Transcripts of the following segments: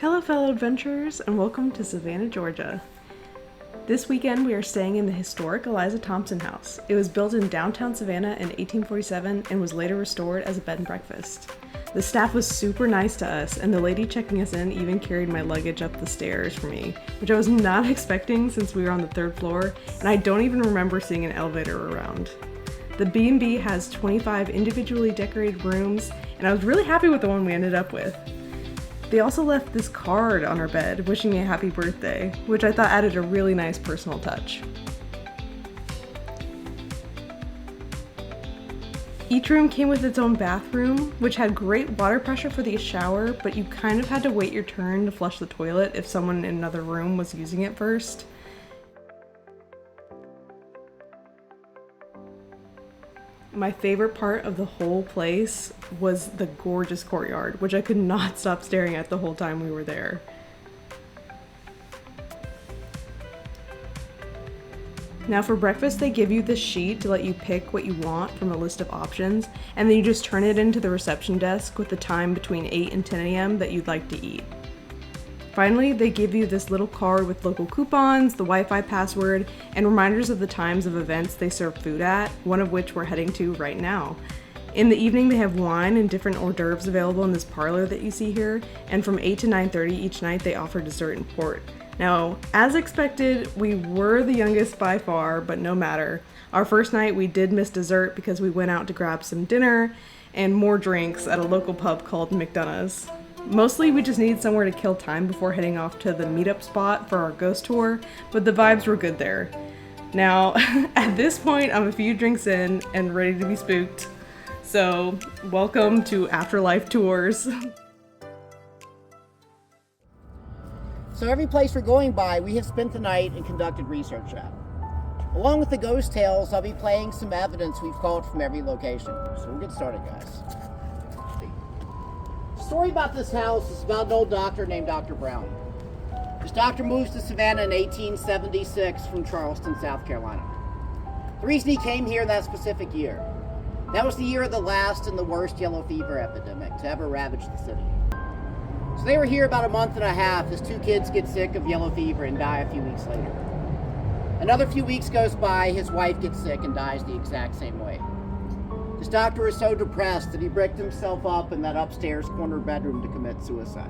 Hello fellow adventurers, and welcome to Savannah, Georgia. This weekend we are staying in the historic Eliza Thompson house. It was built in downtown Savannah in 1847 and was later restored as a bed and breakfast. The staff was super nice to us, and the lady checking us in even carried my luggage up the stairs for me, which I was not expecting since we were on the third floor, and I don't even remember seeing an elevator around. The B&B has 25 individually decorated rooms, and I was really happy with the one we ended up with. They also left this card on our bed wishing me a happy birthday, which I thought added a really nice personal touch. Each room came with its own bathroom, which had great water pressure for the shower, but you kind of had to wait your turn to flush the toilet if someone in another room was using it first. My favorite part of the whole place was the gorgeous courtyard, which I could not stop staring at the whole time we were there. Now for breakfast, they give you this sheet to let you pick what you want from a list of options, and then you just turn it into the reception desk with the time between 8 and 10 a.m. that you'd like to eat. Finally, they give you this little card with local coupons, the Wi-Fi password, and reminders of the times of events they serve food at, one of which we're heading to right now. In the evening, they have wine and different hors d'oeuvres available in this parlor that you see here, and from 8 to 9:30 each night they offer dessert and port. Now, as expected, we were the youngest by far, but no matter. Our first night we did miss dessert because we went out to grab some dinner and more drinks at a local pub called McDonough's. Mostly we just needed somewhere to kill time before heading off to the meetup spot for our ghost tour, but the vibes were good there. Now, at this point, I'm a few drinks in and ready to be spooked. So, welcome to Afterlife Tours. So every place we're going by, we have spent the night and conducted research at. Along with the ghost tales, I'll be playing some evidence we've called from every location. So we'll get started, guys. The story about this house is about an old doctor named Dr. Brown. This doctor moves to Savannah in 1876 from Charleston, South Carolina. The reason he came here in that specific year, that was the year of the last and the worst yellow fever epidemic to ever ravage the city. So they were here about a month and a half as two kids get sick of yellow fever and die a few weeks later. Another few weeks goes by, his wife gets sick and dies the exact same way. This doctor was so depressed that he bricked himself up in that upstairs corner bedroom to commit suicide.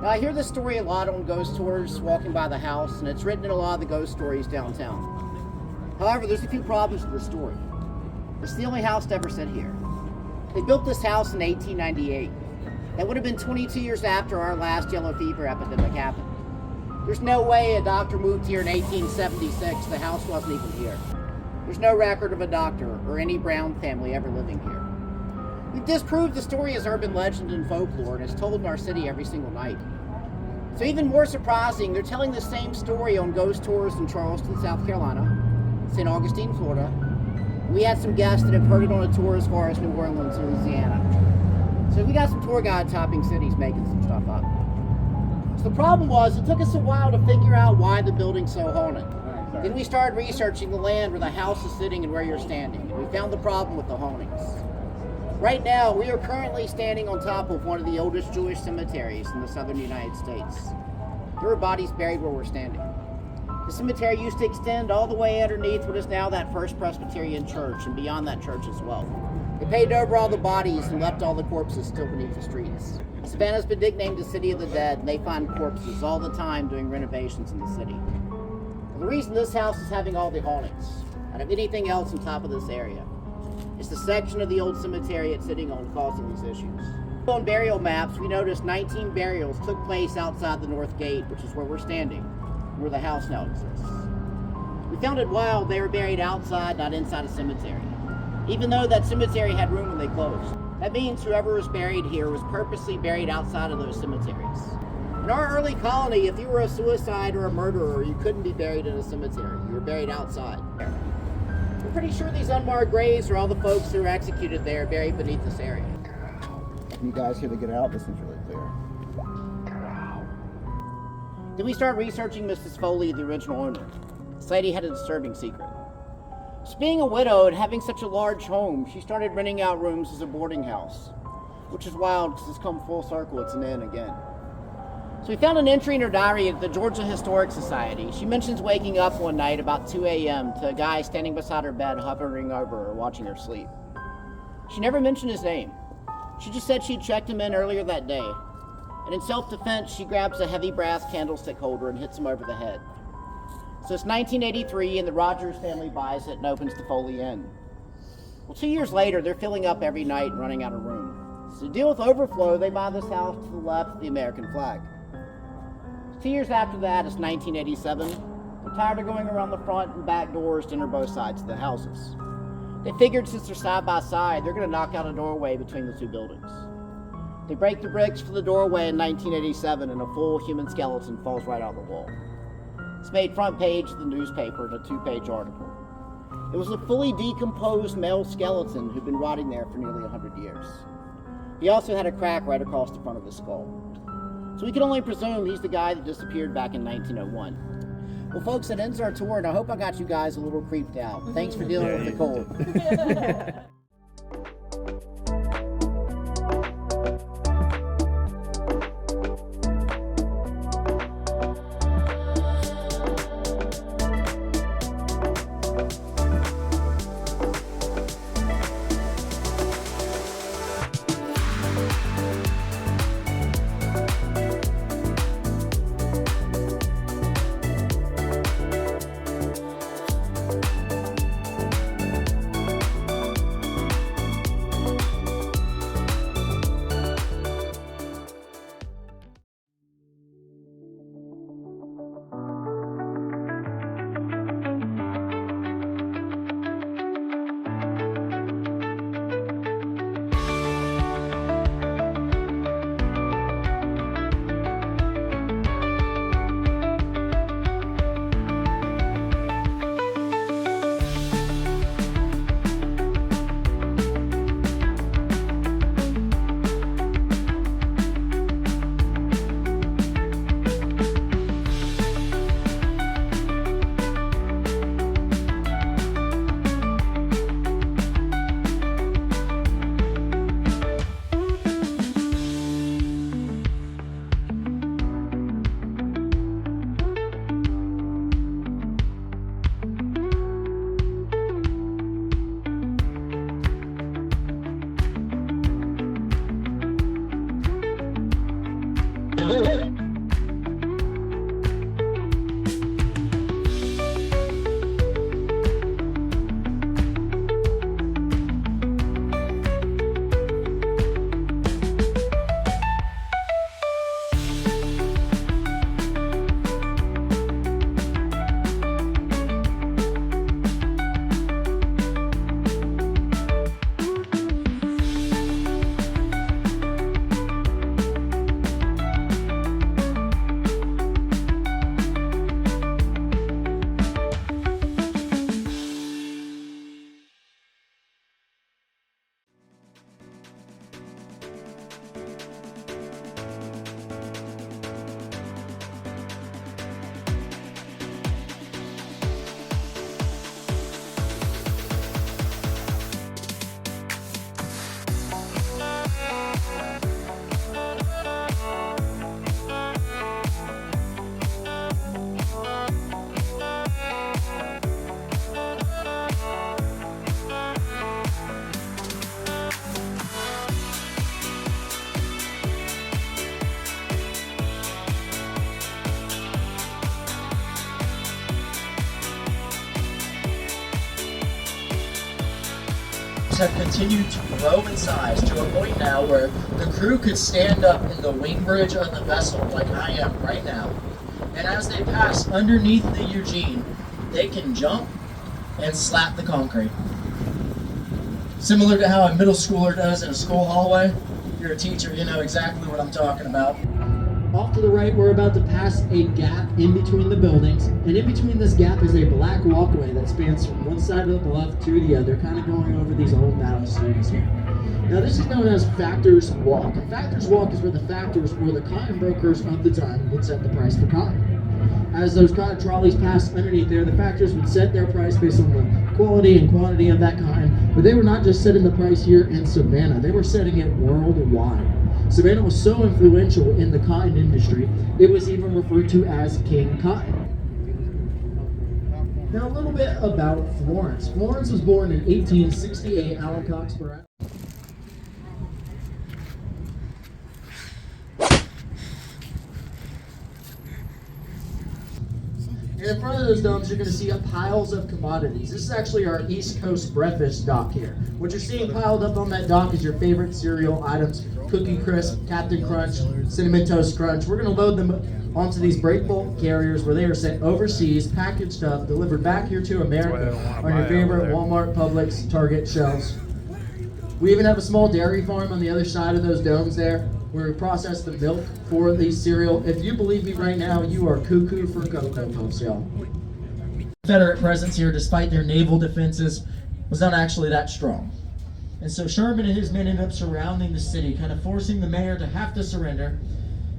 Now I hear this story a lot on ghost tours walking by the house, and it's written in a lot of the ghost stories downtown. However, there's a few problems with the story. It's the only house to ever sit here. They built this house in 1898. That would have been 22 years after our last yellow fever epidemic happened. There's no way a doctor moved here in 1876. The house wasn't even here. There's no record of a doctor or any Brown family ever living here. We've disproved the story as urban legend and folklore, and it's told in our city every single night. So even more surprising, they're telling the same story on ghost tours in Charleston, South Carolina, St. Augustine, Florida. We had some guests that have heard it on a tour as far as New Orleans, Louisiana. So we got some tour guide topping cities making some stuff up. So the problem was, it took us a while to figure out why the building's so haunted. Then we started researching the land where the house is sitting and where you're standing, and we found the problem with the hauntings. Right now, we are currently standing on top of one of the oldest Jewish cemeteries in the southern United States. There are bodies buried where we're standing. The cemetery used to extend all the way underneath what is now that First Presbyterian Church, and beyond that church as well. They paved over all the bodies and left all the corpses still beneath the streets. Savannah's been nicknamed the City of the Dead, and they find corpses all the time doing renovations in the city. The reason this house is having all the hauntings, out of anything else on top of this area, is the section of the old cemetery it's sitting on causing these issues. On burial maps, we noticed 19 burials took place outside the north gate, which is where we're standing, where the house now exists. We found it wild they were buried outside, not inside a cemetery, even though that cemetery had room when they closed. That means whoever was buried here was purposely buried outside of those cemeteries. In our early colony, if you were a suicide or a murderer, you couldn't be buried in a cemetery. You were buried outside. We're pretty sure these unmarked graves are all the folks who were executed there, buried beneath this area. Can you guys hear the get out? This one's really clear. Wow. Then we started researching Mrs. Foley, the original owner. This lady had a disturbing secret. Just being a widow and having such a large home, she started renting out rooms as a boarding house, which is wild because it's come full circle. It's an inn again. So we found an entry in her diary at the Georgia Historic Society. She mentions waking up one night about 2 a.m. to a guy standing beside her bed, hovering over her, watching her sleep. She never mentioned his name. She just said she'd checked him in earlier that day. And in self-defense, she grabs a heavy brass candlestick holder and hits him over the head. So it's 1983, and the Rogers family buys it and opens the Foley Inn. Well, 2 years later, they're filling up every night and running out of room. So to deal with overflow, they buy this house to the left of the American flag. 2 years after that, it's 1987. They're tired of going around the front and back doors to enter both sides of the houses. They figured since they're side by side, they're going to knock out a doorway between the two buildings. They break the bricks for the doorway in 1987, and a full human skeleton falls right out of the wall. It's made front page of the newspaper in a 2-page article. It was a fully decomposed male skeleton who'd been rotting there for nearly 100 years. He also had a crack right across the front of his skull. So we can only presume he's the guy that disappeared back in 1901. Well, folks, that ends our tour, and I hope I got you guys a little creeped out. Thanks for dealing with the cold. have continued to grow in size to a point now where the crew could stand up in the wing bridge of the vessel like I am right now. And as they pass underneath the Eugene, they can jump and slap the concrete. Similar to how a middle schooler does in a school hallway. If you're a teacher, you know exactly what I'm talking about. Off to the right, we're about to pass a gap in between the buildings, and in between this gap is a black walkway that spans from one side of the bluff to the other, kind of going over these old balustrades here. Now this is known as Factors Walk. And Factors Walk is where the factors, or the cotton brokers of the time, would set the price for cotton. As those cotton trolleys passed underneath there, the factors would set their price based on the quality and quantity of that cotton, but they were not just setting the price here in Savannah, they were setting it worldwide. Savannah was so influential in the cotton industry, it was even referred to as King Cotton. Now, a little bit about Florence. Florence was born in 1868, Alan Coxborough. And in front of those domes, you're going to see piles of commodities. This is actually our East Coast breakfast dock here. What you're seeing piled up on that dock is your favorite cereal items: Cookie Crisp, Captain Crunch, Cinnamon Toast Crunch. We're going to load them onto these break bulk carriers where they are sent overseas, packaged up, delivered back here to America on your favorite Walmart, Publix, Target shelves. We even have a small dairy farm on the other side of those domes there, where we process the milk for these cereal. If you believe me right now, you are cuckoo for Cocoa Puffs, y'all. Confederate presence here, despite their naval defenses, was not actually that strong. And so Sherman and his men ended up surrounding the city, kind of forcing the mayor to have to surrender,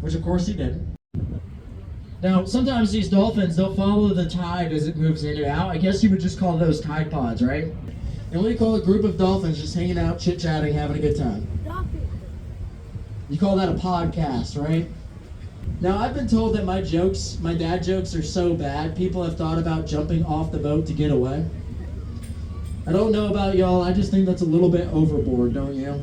which of course he did. Now, sometimes these dolphins, they'll follow the tide as it moves in and out. I guess you would just call those tide pods, right? And we call a group of dolphins just hanging out, chit-chatting, having a good time. You call that a podcast, right? Now, I've been told that my dad jokes are so bad, people have thought about jumping off the boat to get away. I don't know about y'all, I just think that's a little bit overboard, don't you?